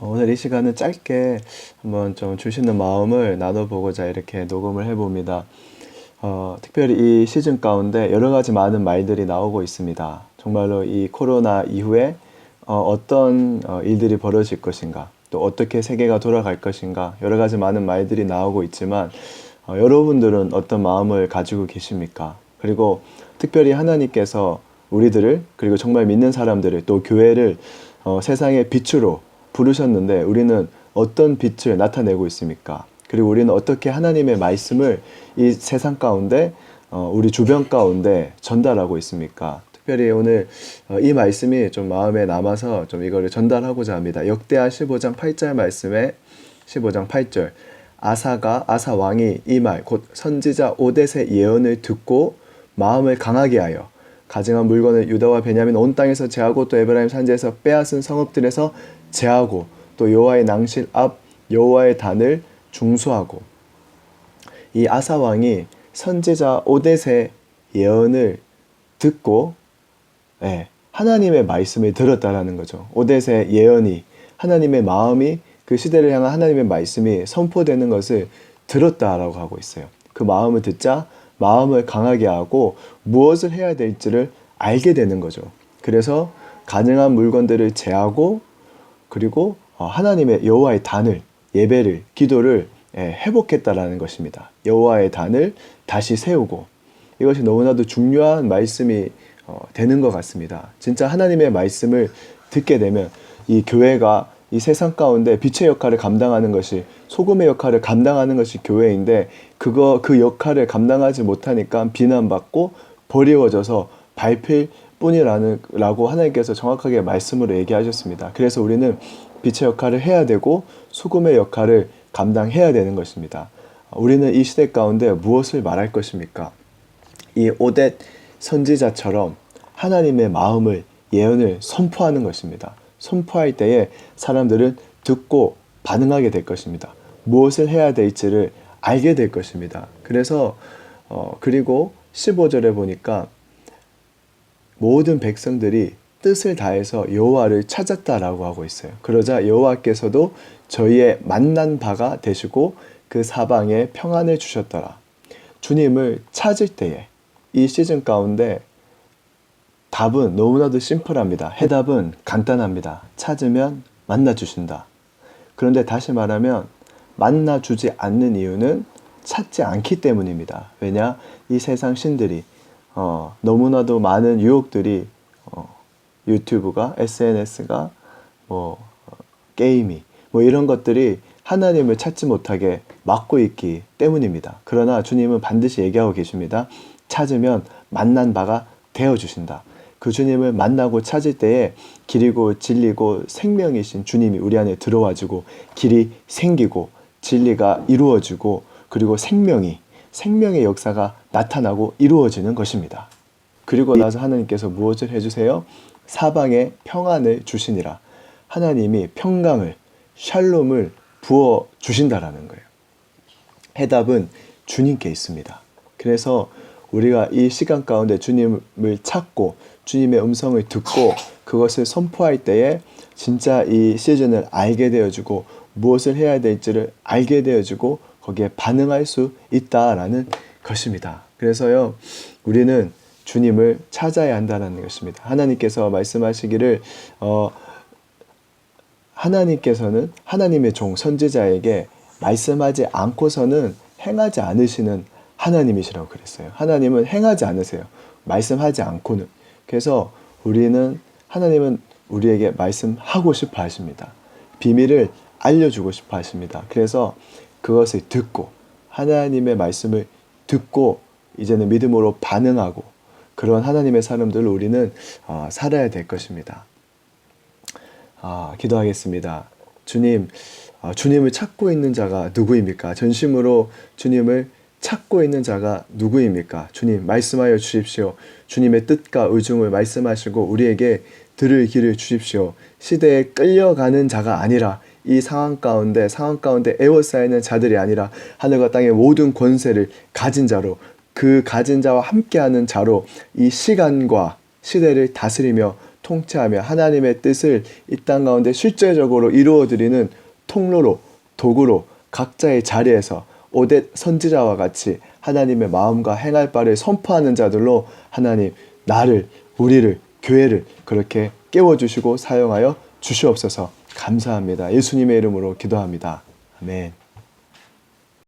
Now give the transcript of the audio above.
오늘 이 시간은 짧게 한번 좀 주시는 마음을 나눠보고자 이렇게 녹음을 해봅니다. 특별히 이 시즌 가운데 여러 가지 많은 말들이 나오고 있습니다. 정말로 이 코로나 이후에 어떤 일들이 벌어질 것인가, 또 어떻게 세계가 돌아갈 것인가, 여러 가지 많은 말들이 나오고 있지만 여러분들은 어떤 마음을 가지고 계십니까? 그리고 특별히 하나님께서 우리들을, 그리고 정말 믿는 사람들을, 또 교회를 세상의 빛으로 부르셨는데 우리는 어떤 빛을 나타내고 있습니까? 그리고 우리는 어떻게 하나님의 말씀을 이 세상 가운데, 우리 주변 가운데 전달하고 있습니까? 특별히 오늘 이 말씀이 좀 마음에 남아서 좀 이거를 전달하고자 합니다. 역대하 15장 8절 말씀에 15장 8절 아사 왕이 이 말 곧 선지자 오뎃의 예언을 듣고 마음을 강하게 하여 가증한 물건을 유다와 베냐민 온 땅에서 제하고 또 에브라임 산지에서 빼앗은 성읍들에서 제하고 또 여호와의 낭실 앞 여호와의 단을 중수하고, 이 아사 왕이 선지자 오뎃의 예언을 듣고 하나님의 말씀을 들었다라는 거죠. 오뎃의 예언이, 하나님의 마음이, 그 시대를 향한 하나님의 말씀이 선포되는 것을 들었다라고 하고 있어요. 그 마음을 듣자 마음을 강하게 하고 무엇을 해야 될지를 알게 되는 거죠. 그래서 가능한 물건들을 제하고, 그리고 하나님의 여호와의 단을, 예배를, 기도를 회복했다라는 것입니다. 여호와의 단을 다시 세우고, 이것이 너무나도 중요한 말씀이 되는 것 같습니다. 진짜 하나님의 말씀을 듣게 되면 이 교회가 이 세상 가운데 빛의 역할을 감당하는 것이, 소금의 역할을 감당하는 것이 교회인데, 그 역할을 감당하지 못하니까 비난받고 버리워져서 밟힐 뿐이라고 하나님께서 정확하게 말씀으로 얘기하셨습니다. 그래서 우리는 빛의 역할을 해야 되고 소금의 역할을 감당해야 되는 것입니다. 우리는 이 시대 가운데 무엇을 말할 것입니까? 이 오뎃 선지자처럼 하나님의 마음을, 예언을 선포하는 것입니다. 선포할 때에 사람들은 듣고 반응하게 될 것입니다. 무엇을 해야 될지를 알게 될 것입니다. 그래서 그리고 15절에 보니까 모든 백성들이 뜻을 다해서 여호와를 찾았다라고 하고 있어요. 그러자 여호와께서도 저희의 만난 바가 되시고 그 사방에 평안을 주셨더라. 주님을 찾을 때에 이 시즌 가운데 답은 너무나도 심플합니다. 해답은 간단합니다. 찾으면 만나주신다. 그런데 다시 말하면 만나주지 않는 이유는 찾지 않기 때문입니다. 왜냐? 이 세상 신들이 너무나도 많은 유혹들이, 유튜브가, SNS가, 게임이, 이런 것들이 하나님을 찾지 못하게 막고 있기 때문입니다. 그러나 주님은 반드시 얘기하고 계십니다. 찾으면 만난 바가 되어주신다. 그 주님을 만나고 찾을 때에 길이고 진리고 생명이신 주님이 우리 안에 들어와주고, 길이 생기고 진리가 이루어지고, 그리고 생명의 역사가 나타나고 이루어지는 것입니다. 그리고 나서 하나님께서 무엇을 해주세요? 사방에 평안을 주시니라. 하나님이 평강을, 샬롬을 부어 주신다라는 거예요. 해답은 주님께 있습니다. 그래서 우리가 이 시간 가운데 주님을 찾고 주님의 음성을 듣고 그것을 선포할 때에 진짜 이 시즌을 알게 되어주고, 무엇을 해야 될지를 알게 되어주고 거기에 반응할 수 있다라는 것입니다. 그래서요, 우리는 주님을 찾아야 한다는 것입니다. 하나님께서 말씀하시기를 하나님께서는 하나님의 종 선지자에게 말씀하지 않고서는 행하지 않으시는 하나님이시라고 그랬어요. 하나님은 행하지 않으세요. 말씀하지 않고는. 그래서 하나님은 우리에게 말씀하고 싶어 하십니다. 비밀을 알려주고 싶어 하십니다. 그래서 그것을 듣고, 하나님의 말씀을 듣고 이제는 믿음으로 반응하고, 그런 하나님의 사람들로 우리는 살아야 될 것입니다. 기도하겠습니다. 주님, 주님을 찾고 있는 자가 누구입니까? 전심으로 주님을 찾고 있는 자가 누구입니까? 주님, 말씀하여 주십시오. 주님의 뜻과 의중을 말씀하시고 우리에게 들을 길을 주십시오. 시대에 끌려가는 자가 아니라, 이 상황 가운데 에워싸이는 자들이 아니라 하늘과 땅의 모든 권세를 가진 자로, 그 가진 자와 함께하는 자로 이 시간과 시대를 다스리며 통치하며 하나님의 뜻을 이 땅 가운데 실제적으로 이루어드리는 통로로, 도구로 각자의 자리에서 오뎃 선지자와 같이 하나님의 마음과 행할 바를 선포하는 자들로 하나님 나를, 우리를, 교회를 그렇게 깨워주시고 사용하여 주시옵소서. 감사합니다. 예수님의 이름으로 기도합니다. 아멘.